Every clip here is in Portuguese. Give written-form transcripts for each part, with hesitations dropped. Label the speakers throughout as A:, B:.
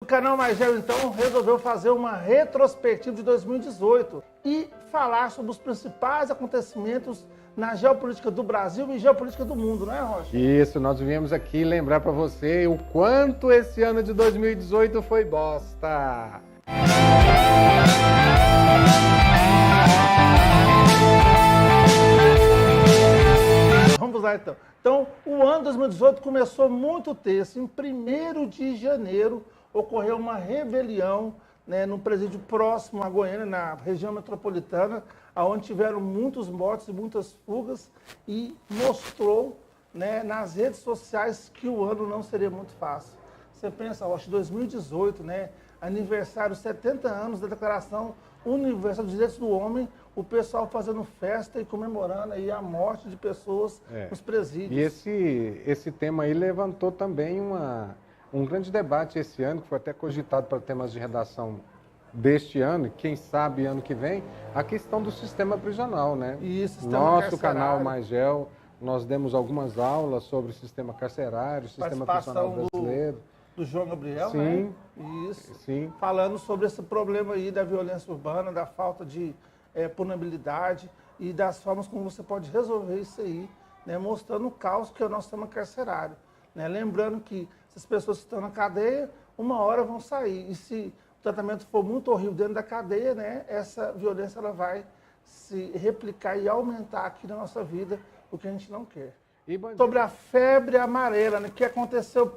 A: canal Magel, então, resolveu fazer uma retrospectiva de 2018 e falar sobre os principais acontecimentos na geopolítica do Brasil e geopolítica do mundo, não é, Rocha?
B: Isso, nós viemos aqui lembrar para você o quanto esse ano de 2018 foi bosta.
A: Vamos lá, então. Então, o ano 2018 começou muito tenso. Em 1º de janeiro, ocorreu uma rebelião, né, no presídio próximo a Goiânia, na região metropolitana, onde tiveram muitos mortos e muitas fugas, e mostrou, né, nas redes sociais que o ano não seria muito fácil. Você pensa, Rocha, 2018, né, aniversário, 70 anos da Declaração Universal dos Direitos do Homem, o pessoal fazendo festa e comemorando aí a morte de pessoas nos presídios.
B: E esse tema aí levantou também um grande debate esse ano, que foi até cogitado para temas de redação deste ano, e quem sabe ano que vem, a questão do sistema prisional, né?
A: Isso,
B: Nosso canal Magel, nós demos algumas aulas sobre o sistema carcerário, o sistema prisional brasileiro.
A: Do João Gabriel,
B: sim,
A: né? Isso.
B: Sim.
A: Falando sobre esse problema aí da violência urbana, da falta de punibilidade e das formas como você pode resolver isso aí, né? Mostrando o caos que é o nosso sistema carcerário. Né? Lembrando que essas pessoas que estão na cadeia, uma hora vão sair. E se o tratamento for muito horrível dentro da cadeia, né, essa violência ela vai se replicar e aumentar aqui na nossa vida, o que a gente não quer. Sobre a febre amarela, né, que aconteceu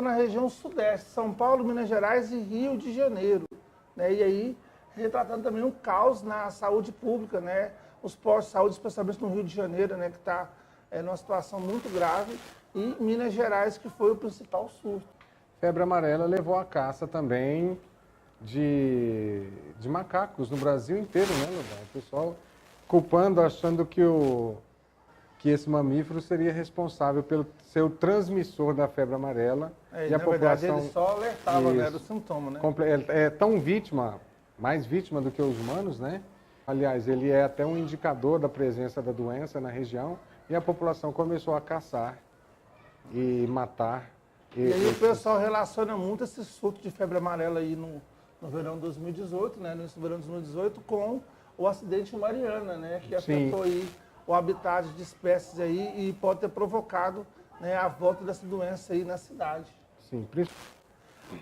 A: na região sudeste, São Paulo, Minas Gerais e Rio de Janeiro. Né, e aí, retratando também um caos na saúde pública, né, os postos de saúde, especialmente no Rio de Janeiro, né, que está numa situação muito grave, e Minas Gerais, que foi o principal surto.
B: Febre amarela levou à caça também de macacos no Brasil inteiro, né, Lobão? O pessoal culpando, achando que esse mamífero seria responsável pelo ser o transmissor da febre amarela.
A: E a verdade, ele só alertava, né, do sintoma, né?
B: É tão mais vítima do que os humanos, né? Aliás, ele é até um indicador da presença da doença na região, e a população começou a caçar e matar.
A: E aí o pessoal relaciona muito esse surto de febre amarela aí no verão de 2018, né? No início do verão de 2018, com o acidente em Mariana, né? Que afetou aí o habitat de espécies aí e pode ter provocado, né, a volta dessa doença aí na cidade.
B: Sim.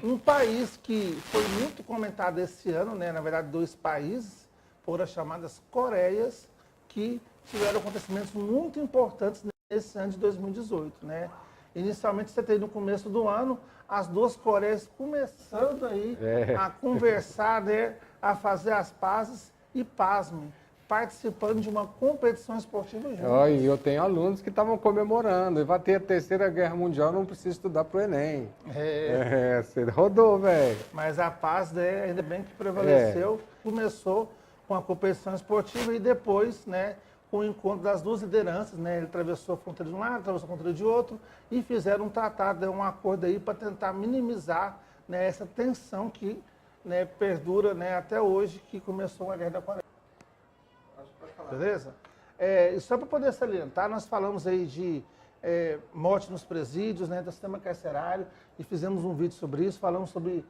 A: Um país que foi muito comentado esse ano, né, na verdade 2 países, foram as chamadas Coreias, que tiveram acontecimentos muito importantes nesse ano de 2018. Né? Inicialmente, você tem no começo do ano, as 2 Coreias começando aí a conversar, né, a fazer as pazes e, pasmem, participando de uma competição esportiva juntos.
B: E eu tenho alunos que estavam comemorando. Vai ter a 3ª Guerra Mundial, não precisa estudar para o Enem. Você rodou, velho.
A: Mas a paz, né, ainda bem que prevaleceu. Começou com a competição esportiva e depois, né, com o encontro das 2 lideranças, né, ele atravessou a fronteira de um lado, atravessou a fronteira de outro, e fizeram um tratado, um acordo aí para tentar minimizar, né, essa tensão que, né, perdura, né, até hoje, que começou a Guerra da Coreia. Beleza? E só para poder salientar, nós falamos aí de morte nos presídios, né, do sistema carcerário, e fizemos um vídeo sobre isso, falamos sobre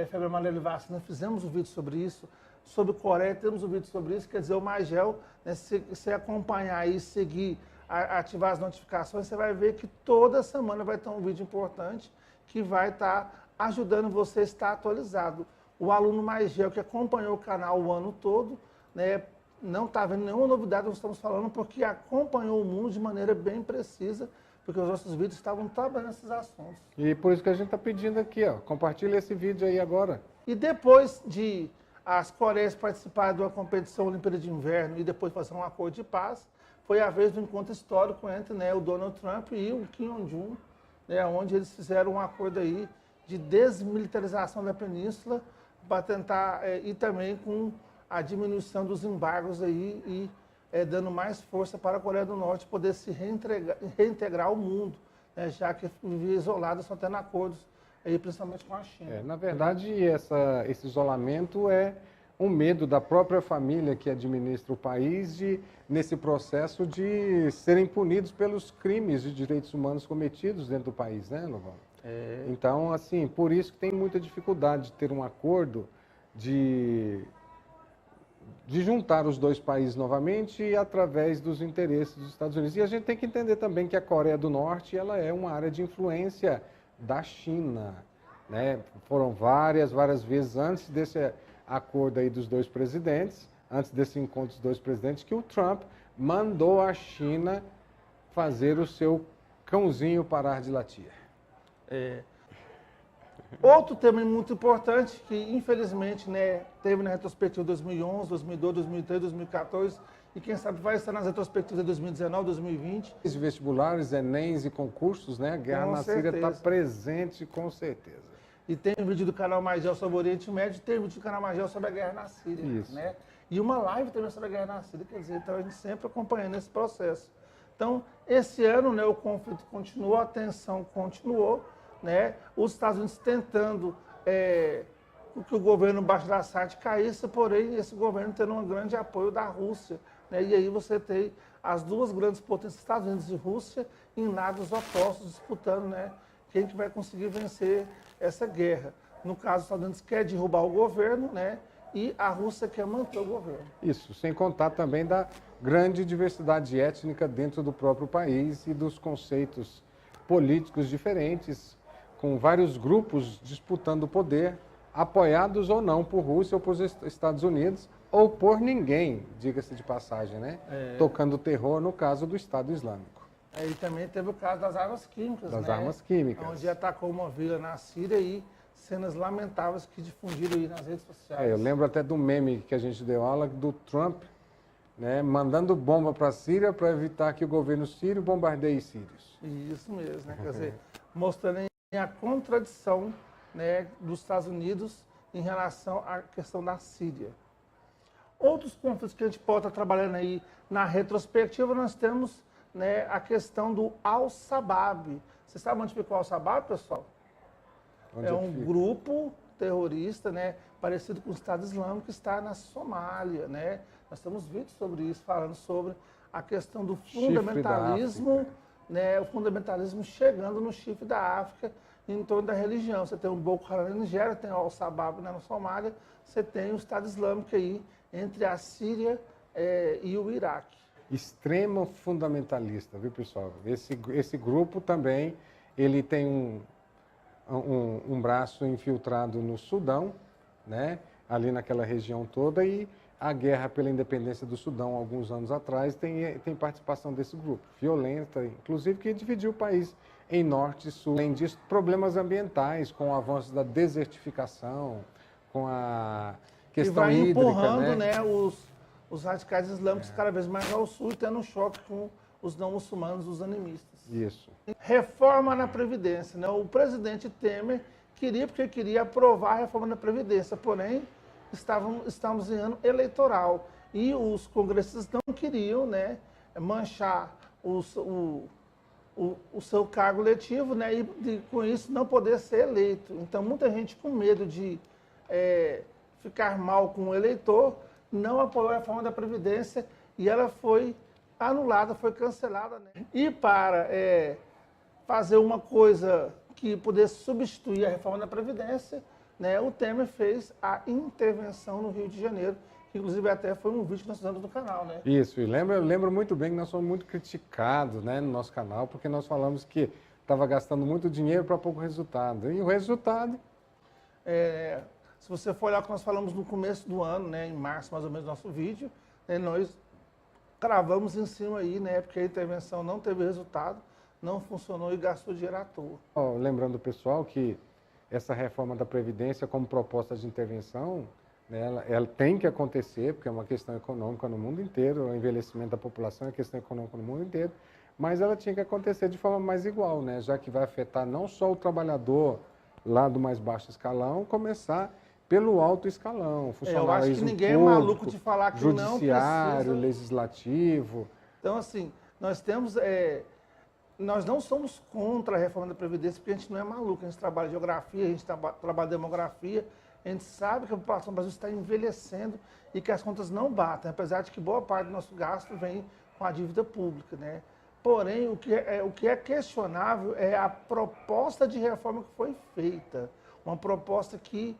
A: febre amarela e vacina, fizemos um vídeo sobre isso, sobre Coreia, temos um vídeo sobre isso, quer dizer, o Magel, né, se você acompanhar e seguir, ativar as notificações, você vai ver que toda semana vai ter um vídeo importante que vai estar ajudando você a estar atualizado. O aluno Magel que acompanhou o canal o ano todo, né, não está vendo nenhuma novidade, nós estamos falando, porque acompanhou o mundo de maneira bem precisa, porque os nossos vídeos estavam trabalhando esses assuntos.
B: E por isso que a gente está pedindo aqui, ó, compartilha esse vídeo aí agora.
A: E depois de as Coreias participarem de uma competição Olimpíada de Inverno e depois fazer um acordo de paz, foi a vez do encontro histórico entre, né, o Donald Trump e o Kim Jong-un, né, onde eles fizeram um acordo aí de desmilitarização da península para tentar ir também com a diminuição dos embargos aí e dando mais força para a Coreia do Norte poder se reintegrar ao mundo, né, já que vivia isolada, só tendo acordos, aí, principalmente com a China.
B: Na verdade, esse isolamento é um medo da própria família que administra o país nesse processo de serem punidos pelos crimes de direitos humanos cometidos dentro do país, né, Lobão? Então, assim, por isso que tem muita dificuldade de ter um acordo de juntar os dois países novamente e através dos interesses dos Estados Unidos. E a gente tem que entender também que a Coreia do Norte ela é uma área de influência da China, né? Foram várias vezes antes desse acordo aí dos dois presidentes, antes desse encontro dos dois presidentes, que o Trump mandou a China fazer o seu cãozinho parar de latir.
A: Outro tema muito importante que, infelizmente, né, teve na retrospectiva 2011, 2012, 2013, 2014 e, quem sabe, vai estar nas retrospectivas de 2019, 2020.
B: Os vestibulares, Enems e concursos, né? A guerra na Síria está presente com certeza.
A: E tem um vídeo do canal Magel sobre o Oriente Médio, tem um vídeo do canal Magel sobre a guerra na Síria.
B: Isso.
A: Né? E uma live também sobre a guerra na Síria, quer dizer, então a gente sempre acompanhando esse processo. Então, esse ano, né, o conflito continuou, a tensão continuou, né? Os Estados Unidos tentando que o governo Bashar al-Assad caísse, porém esse governo tendo um grande apoio da Rússia. Né? E aí você tem as duas grandes potências, Estados Unidos e Rússia, em lados opostos, disputando, né, quem que vai conseguir vencer essa guerra. No caso, os Estados Unidos quer derrubar o governo, né, e a Rússia quer manter o governo.
B: Isso, sem contar também da grande diversidade étnica dentro do próprio país e dos conceitos políticos diferentes, com vários grupos disputando o poder, apoiados ou não por Rússia ou por Estados Unidos, ou por ninguém, diga-se de passagem, né? Tocando terror no caso do Estado Islâmico.
A: Aí também teve o caso das armas químicas,
B: das
A: né?
B: armas químicas.
A: Onde atacou uma vila na Síria e cenas lamentáveis que difundiram aí nas redes sociais.
B: Eu lembro até do meme que a gente deu aula do Trump, né, mandando bomba para a Síria para evitar que o governo sírio bombardeie sírios.
A: Isso mesmo, né? Quer dizer, mostrando a contradição, né, dos Estados Unidos em relação à questão da Síria. Outros conflitos que a gente pode estar trabalhando aí na retrospectiva, nós temos, né, a questão do Al-Shabaab. Vocês sabem onde fica o Al-Shabaab, pessoal?
B: Onde
A: é um grupo terrorista, né, parecido com o Estado Islâmico, que está na Somália, né? Nós temos vídeos sobre isso, falando sobre a questão do fundamentalismo, né, o fundamentalismo chegando no chifre da África em torno da religião. Você tem o Boko Haram na Nigéria, tem o Al-Shabaab na Somália, você tem o Estado Islâmico aí entre a Síria e o Iraque.
B: Extremo fundamentalista, viu, pessoal? Esse grupo também, ele tem um braço infiltrado no Sudão, né? Ali naquela região toda, e a guerra pela independência do Sudão, alguns anos atrás, tem participação desse grupo, violenta, inclusive que dividiu o país em norte e sul. Além disso, problemas ambientais, com o avanço da desertificação, com a questão hídrica,
A: empurrando, né, os radicais islâmicos cada vez mais ao sul e tendo um choque com os não muçulmanos, os animistas.
B: Isso.
A: Reforma na Previdência, né? O presidente Temer queria aprovar a reforma da Previdência, porém estamos em ano eleitoral e os congressistas não queriam, né, manchar o seu cargo letivo, né, e com isso não poder ser eleito. Então muita gente com medo de ficar mal com o eleitor não apoiou a reforma da Previdência e ela foi anulada, foi cancelada. Né? E para fazer uma coisa que pudesse substituir a reforma da Previdência, né, o Temer fez a intervenção no Rio de Janeiro, que inclusive até foi um vídeo que nós fizemos no canal. Né?
B: Isso, e lembro muito bem que nós somos muito criticados, né, no nosso canal, porque nós falamos que estava gastando muito dinheiro para pouco resultado. E o resultado...
A: se você for olhar o que nós falamos no começo do ano, né, em março mais ou menos, nosso vídeo, né, nós cravamos em cima aí, né, porque a intervenção não teve resultado, não funcionou e gastou dinheiro à toa.
B: Lembrando, pessoal, que essa reforma da Previdência, como proposta de intervenção, né, ela tem que acontecer, porque é uma questão econômica no mundo inteiro, o envelhecimento da população é questão econômica no mundo inteiro, mas ela tinha que acontecer de forma mais igual, né, já que vai afetar não só o trabalhador lá do mais baixo escalão, começar pelo alto escalão, funcionários
A: eu acho que ninguém
B: público,
A: é maluco de falar que
B: judiciário,
A: não precisa.
B: legislativo.
A: Então, assim, nós não somos contra a reforma da Previdência, porque a gente não é maluco, a gente trabalha geografia, a gente trabalha demografia, a gente sabe que a população do Brasil está envelhecendo e que as contas não batem, apesar de que boa parte do nosso gasto vem com a dívida pública, né? Porém, o que é questionável é a proposta de reforma que foi feita. Uma proposta que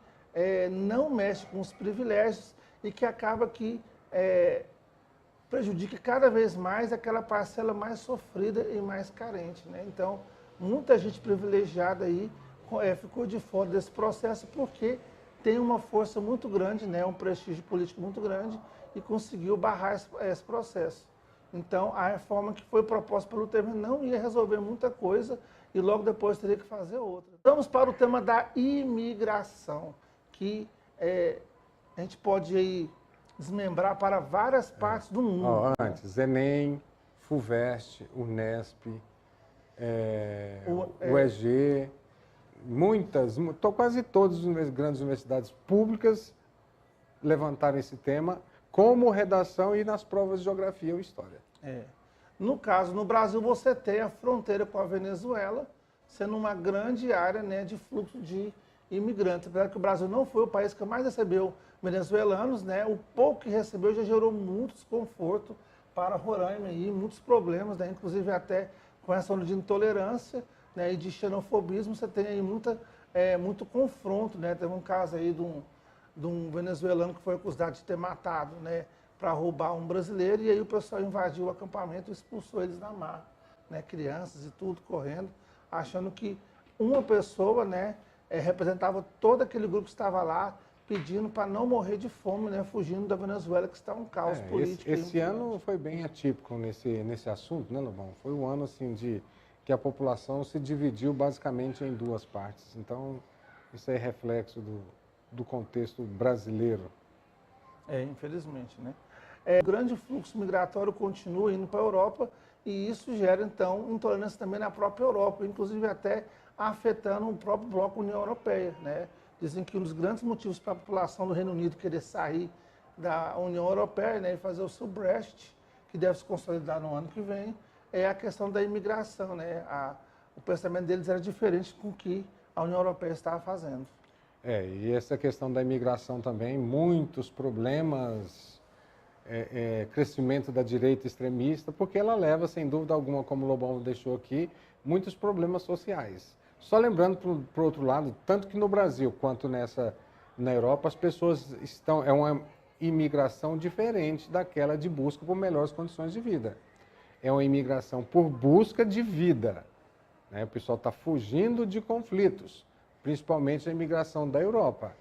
A: não mexe com os privilégios e que acaba que prejudica cada vez mais aquela parcela mais sofrida e mais carente, né? Então, muita gente privilegiada aí ficou de fora desse processo porque tem uma força muito grande, né? Um prestígio político muito grande e conseguiu barrar esse processo. Então, a reforma que foi proposta pelo Temer não ia resolver muita coisa e logo depois teria que fazer outra. Vamos para o tema da imigração, que a gente pode aí desmembrar para várias partes do mundo.
B: Antes, Enem, FUVEST, Unesp, o EG, quase todas as grandes universidades públicas levantaram esse tema como redação e nas provas de geografia ou história.
A: No caso, no Brasil, você tem a fronteira com a Venezuela, sendo uma grande área, né, de fluxo de imigrantes. Apesar que o Brasil não foi o país que mais recebeu venezuelanos, né, o pouco que recebeu já gerou muito desconforto para Roraima e muitos problemas, né, inclusive até com essa onda de intolerância, né, e de xenofobismo, você tem aí muito confronto, né? Teve um caso aí de um venezuelano que foi acusado de ter matado, né, para roubar um brasileiro, e aí o pessoal invadiu o acampamento e expulsou eles na mar, né, crianças e tudo correndo, achando que uma pessoa, né, representava todo aquele grupo que estava lá, pedindo para não morrer de fome, né, fugindo da Venezuela, que está um caos político.
B: Esse ano foi bem atípico nesse assunto, né, Lobão? Foi um ano assim que a população se dividiu basicamente em duas partes. Então, isso é reflexo do contexto brasileiro.
A: Infelizmente, né? O grande fluxo migratório continua indo para a Europa e isso gera, então, intolerância também na própria Europa, inclusive até afetando o próprio bloco União Europeia, né? Dizem que um dos grandes motivos para a população do Reino Unido querer sair da União Europeia, né, e fazer o seu Brexit, que deve se consolidar no ano que vem, é a questão da imigração, né? O pensamento deles era diferente com o que a União Europeia estava fazendo.
B: E essa questão da imigração também, muitos problemas, crescimento da direita extremista, porque ela leva, sem dúvida alguma, como o Lobão deixou aqui, muitos problemas sociais. Só lembrando, por outro lado, tanto que no Brasil quanto na Europa, as pessoas é uma imigração diferente daquela de busca por melhores condições de vida. É uma imigração por busca de vida, né? O pessoal está fugindo de conflitos, principalmente a imigração da Europa.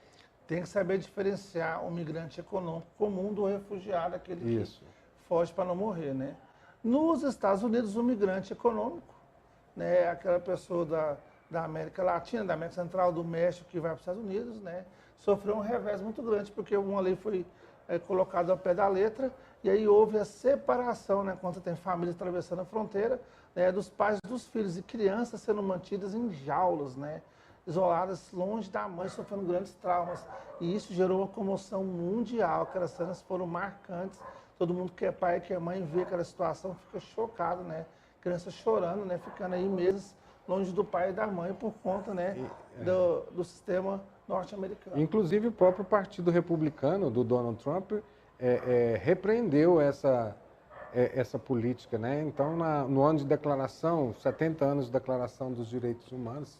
A: Tem que saber diferenciar o migrante econômico comum do refugiado, aquele
B: Isso.
A: que foge para não morrer, né? Nos Estados Unidos, o migrante econômico, né, aquela pessoa da América Latina, da América Central, do México, que vai para os Estados Unidos, né, sofreu um revés muito grande, porque uma lei foi colocada ao pé da letra, e aí houve a separação, né, quando você tem famílias atravessando a fronteira, né, dos pais dos filhos, e crianças sendo mantidas em jaulas, né, isoladas longe da mãe, sofrendo grandes traumas. E isso gerou uma comoção mundial, aquelas cenas foram marcantes, todo mundo que é pai, que é mãe, vê aquela situação, fica chocado, né, crianças chorando, né, ficando aí meses longe do pai e da mãe por conta, né, do sistema norte-americano.
B: Inclusive o próprio Partido Republicano do Donald Trump repreendeu essa política, né? Então, no ano de declaração, 70 anos de declaração dos direitos humanos,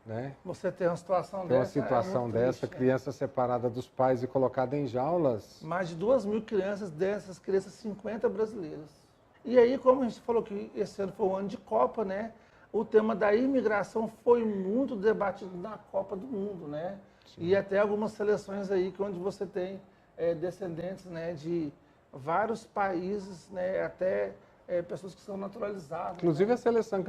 B: né?
A: Você tem uma situação
B: tem
A: dessa.
B: Uma situação dessa, triste, criança separada dos pais e colocada em jaulas.
A: Mais de 2.000 crianças, dessas crianças, 50 brasileiras. E aí, como a gente falou que esse ano foi um ano de Copa, né? O tema da imigração foi muito debatido na Copa do Mundo, né? Sim. E até algumas seleções aí, onde você tem descendentes, né, de vários países, né, até pessoas que são naturalizadas.
B: Inclusive, né? A seleção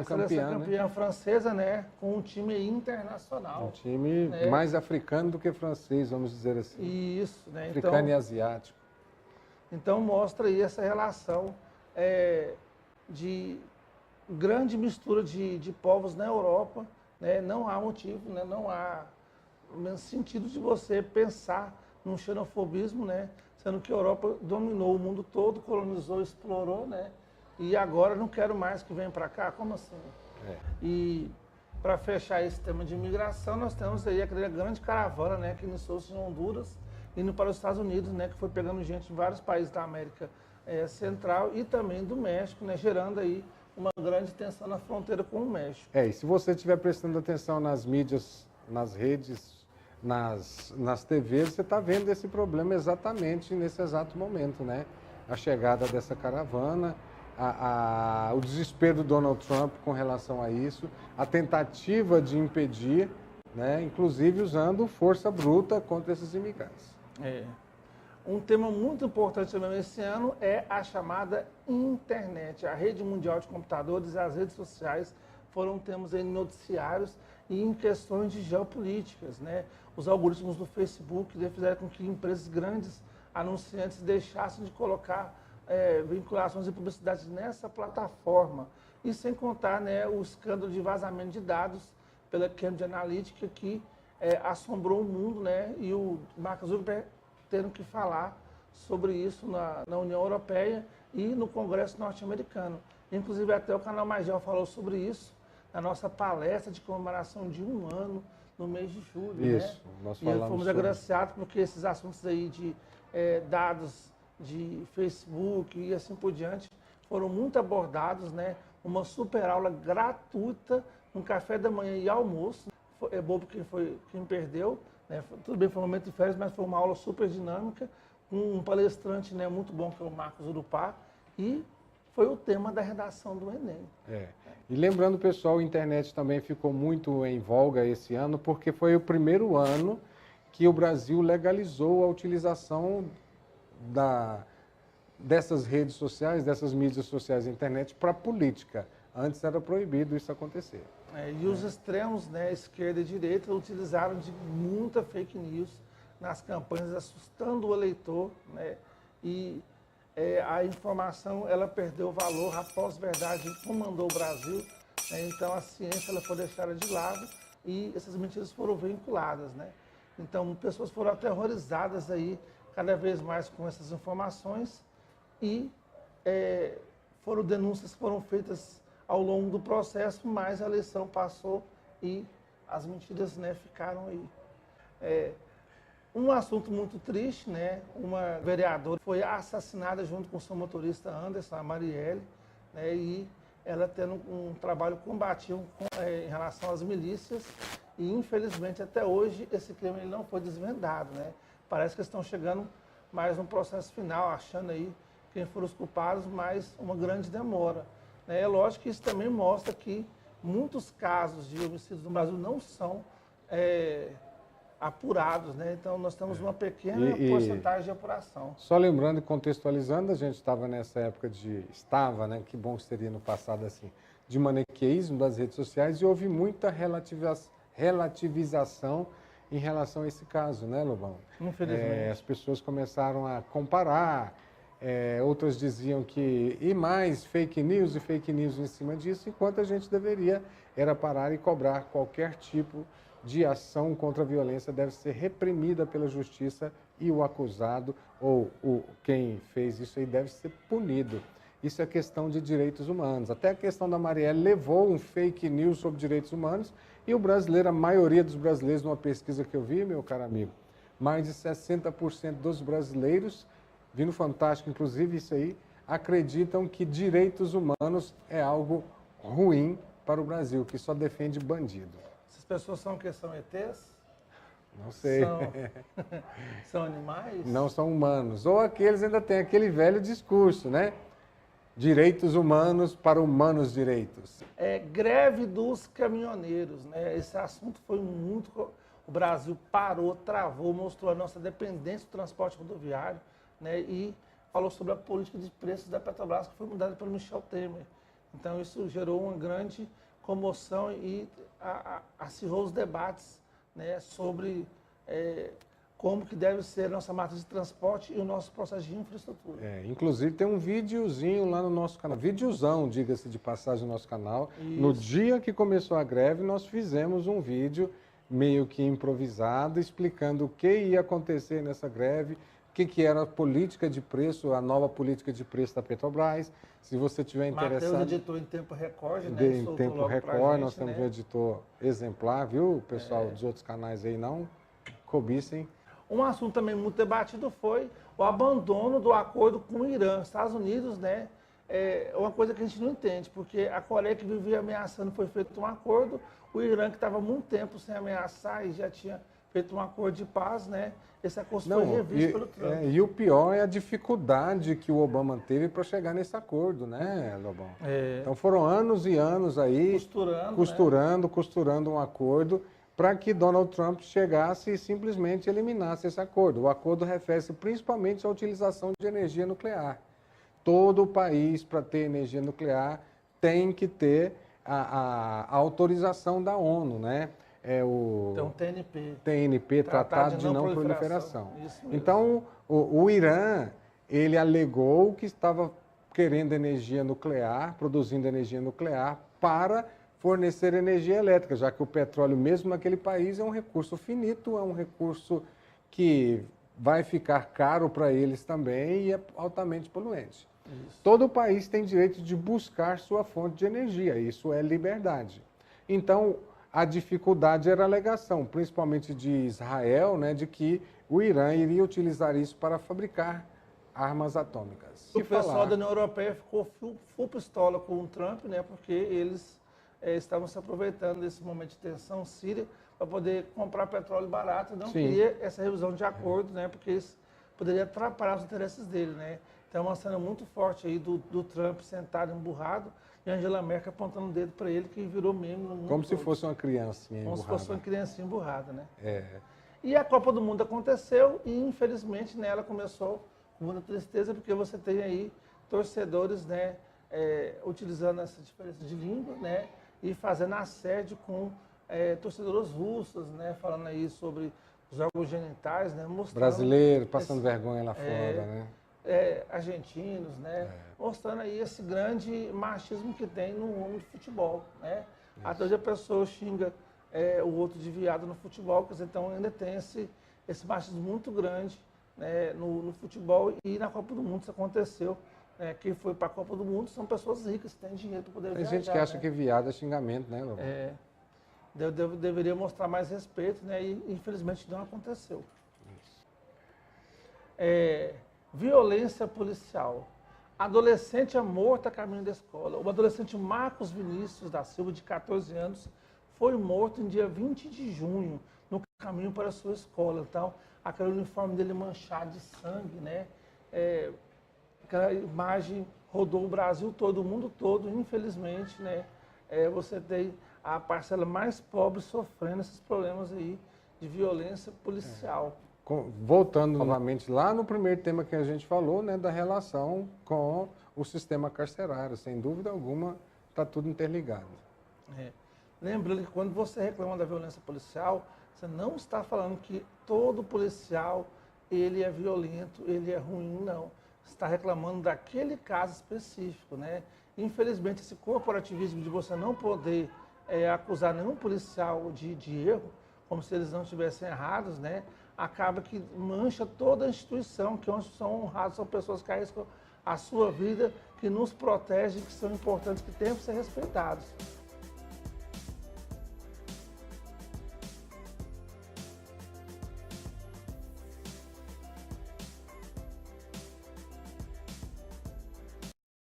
A: campeã, né? Francesa, né, com um time internacional.
B: Um time, né, mais africano do que francês, vamos dizer assim.
A: Isso, né?
B: Africano, então, e asiático.
A: Então, mostra aí essa relação de grande mistura de povos na Europa, né? Não há motivo, né? Não há sentido de você pensar num xenofobismo, né? Sendo que a Europa dominou o mundo todo, colonizou, explorou, né? E agora não quero mais que venham para cá, como assim? E para fechar esse tema de imigração, nós temos aí aquela grande caravana, né, que iniciou-se em Honduras, indo para os Estados Unidos, né, que foi pegando gente de vários países da América central e também do México, né, gerando aí uma grande tensão na fronteira com o México.
B: E se você estiver prestando atenção nas mídias, nas redes, nas TVs, você está vendo esse problema exatamente nesse exato momento, né? A chegada dessa caravana, o desespero do Donald Trump com relação a isso, a tentativa de impedir, né? Inclusive usando força bruta contra esses imigrantes.
A: Um tema muito importante também esse ano é a chamada internet. A rede mundial de computadores e as redes sociais foram temas em noticiários e em questões de geopolíticas, né? Os algoritmos do Facebook fizeram com que empresas grandes, anunciantes, deixassem de colocar vinculações e publicidade nessa plataforma. E sem contar, né, o escândalo de vazamento de dados pela Cambridge Analytica que assombrou o mundo, né? E o Mark Zuckerberg tendo que falar sobre isso na União Europeia e no Congresso norte-americano. Inclusive, até o canal Magel falou sobre isso na nossa palestra de comemoração de 1 ano, no mês de julho.
B: Isso,
A: né?
B: nós
A: E
B: falamos
A: fomos agraciados porque esses assuntos aí de dados de Facebook e assim por diante foram muito abordados, né? Uma super aula gratuita, um café da manhã e almoço. É bobo quem perdeu. Tudo bem, foi um momento de férias, mas foi uma aula super dinâmica, com um palestrante, né, muito bom, que é o Marcos Urupá, e foi o tema da redação do Enem.
B: E lembrando, pessoal, a internet também ficou muito em voga esse ano, porque foi o primeiro ano que o Brasil legalizou a utilização dessas redes sociais, dessas mídias sociais e internet para política. Antes era proibido isso acontecer.
A: E os extremos, né, esquerda e direita, utilizaram de muita fake news nas campanhas, assustando o eleitor, né, e a informação ela perdeu valor, a pós-verdade comandou o Brasil, né, então a ciência ela foi deixada de lado e essas mentiras foram vinculadas, né. Então pessoas foram aterrorizadas aí cada vez mais com essas informações e foram denúncias que foram feitas ao longo do processo, mas a eleição passou e as mentiras, né, ficaram aí. Um assunto muito triste, né? Uma vereadora foi assassinada junto com o seu motorista Anderson, a Marielle, né? E ela tendo um trabalho combativo em relação às milícias e, infelizmente, até hoje esse crime ele não foi desvendado, né? Parece que estão chegando mais no processo final, achando aí quem foram os culpados, mas uma grande demora. É lógico que isso também mostra que muitos casos de homicídios no Brasil não são apurados, né? Então nós temos uma pequena porcentagem de apuração.
B: Só lembrando e contextualizando, a gente estava nessa época né? Que bom que seria no passado assim, de maniqueísmo das redes sociais e houve muita relativização em relação a esse caso, né, Lobão?
A: Infelizmente.
B: As pessoas começaram a comparar. Outras diziam que e mais fake news em cima disso, enquanto a gente deveria era parar e cobrar qualquer tipo de ação contra a violência deve ser reprimida pela justiça e o acusado ou quem fez isso aí deve ser punido. Isso é questão de direitos humanos. Até a questão da Marielle levou um fake news sobre direitos humanos e o brasileiro, a maioria dos brasileiros, numa pesquisa que eu vi, meu caro amigo, mais de 60% dos brasileiros vi no Fantástico, inclusive, isso aí, acreditam que direitos humanos é algo ruim para o Brasil, que só defende bandido.
A: Essas pessoas são o quê? São ETs?
B: Não sei.
A: São animais?
B: Não são humanos. Ou aqueles ainda têm aquele velho discurso, né? Direitos humanos para humanos direitos.
A: Greve dos caminhoneiros, né? Esse assunto foi muito... O Brasil parou, travou, mostrou a nossa dependência do transporte rodoviário, né, e falou sobre a política de preços da Petrobras, que foi mudada pelo Michel Temer. Então, isso gerou uma grande comoção e acirrou os debates, né, sobre como que deve ser a nossa matriz de transporte e o nosso processo de infraestrutura.
B: Inclusive, tem um videozinho lá no nosso canal, videozão, diga-se de passagem, no nosso canal. Isso. No dia que começou a greve, nós fizemos um vídeo meio que improvisado, explicando o que ia acontecer nessa greve, o que era a política de preço, a nova política de preço da Petrobras. Se você tiver interessado...
A: Mateus editou em tempo recorde, né?
B: Em tempo recorde, nós temos um editor exemplar, viu? O pessoal dos outros canais aí não cobiçem.
A: Um assunto também muito debatido foi o abandono do acordo com o Irã. Estados Unidos, né, é uma coisa que a gente não entende, porque a Coreia que vivia ameaçando foi feito um acordo, o Irã que estava muito tempo sem ameaçar e já tinha feito um acordo de paz, né, esse acordo foi revisto pelo Trump.
B: E o pior é a dificuldade que o Obama teve para chegar nesse acordo, né, Lobão? Então foram anos e anos aí costurando um acordo para que Donald Trump chegasse e simplesmente eliminasse esse acordo. O acordo refere-se principalmente à utilização de energia nuclear. Todo o país, para ter energia nuclear, tem que ter a autorização da ONU, né?
A: Então,
B: TNP, Tratado de Não Proliferação. Então, o Irã, ele alegou que estava querendo energia nuclear, produzindo energia nuclear para fornecer energia elétrica, já que o petróleo, mesmo naquele país, é um recurso finito, é um recurso que vai ficar caro para eles também e é altamente poluente. Isso. Todo país tem direito de buscar sua fonte de energia, isso é liberdade. Então, a dificuldade era a alegação, principalmente de Israel, né, de que o Irã iria utilizar isso para fabricar armas atômicas.
A: O pessoal da União Europeia ficou full pistola com o Trump, né, porque eles estavam se aproveitando desse momento de tensão síria para poder comprar petróleo barato, não queria essa revisão de acordo, né, porque isso poderia atrapalhar os interesses dele, né. Então é uma cena muito forte aí do Trump sentado emburrado e Angela Merkel apontando o dedo para ele, que virou meme no mundo
B: Como se fosse uma criancinha emburrada.
A: Como se fosse uma criancinha emburrada, né. E a Copa do Mundo aconteceu e, infelizmente, né, ela começou com muita tristeza, porque você tem aí torcedores, né, utilizando essa diferença de língua, né, e fazendo assédio com torcedores russos, né, falando aí sobre os órgãos genitais, né, mostrando...
B: Brasileiro, passando vergonha lá fora, né?
A: Argentinos, né, mostrando aí esse grande machismo que tem no mundo de futebol, né? Até hoje a pessoa xinga o outro de viado no futebol, quer dizer, então ainda tem esse machismo muito grande, né, no futebol, e na Copa do Mundo isso aconteceu. Quem foi para a Copa do Mundo são pessoas ricas, que têm dinheiro para poder viajar.
B: Tem gente que acha que viado é xingamento, né, Lobo?
A: Deveria mostrar mais respeito, né, e infelizmente não aconteceu. Violência policial. Adolescente é morto a caminho da escola. O adolescente Marcos Vinícius da Silva, de 14 anos, foi morto em dia 20 de junho, no caminho para a sua escola. Então, aquele uniforme dele manchado de sangue, né? Aquela imagem rodou o Brasil todo, o mundo todo, infelizmente, né? Você tem a parcela mais pobre sofrendo esses problemas aí de violência policial.
B: Voltando novamente lá no primeiro tema que a gente falou, né, da relação com o sistema carcerário, sem dúvida alguma, está tudo interligado.
A: Lembrando que quando você reclama da violência policial, você não está falando que todo policial ele é violento, ele é ruim, não. Você está reclamando daquele caso específico, né? Infelizmente, esse corporativismo de você não poder acusar nenhum policial de erro, como se eles não estivessem errados, né? Acaba que mancha toda a instituição, que onde são honrados, são pessoas que arriscam a sua vida, que nos protegem, que são importantes, que têm que ser respeitados.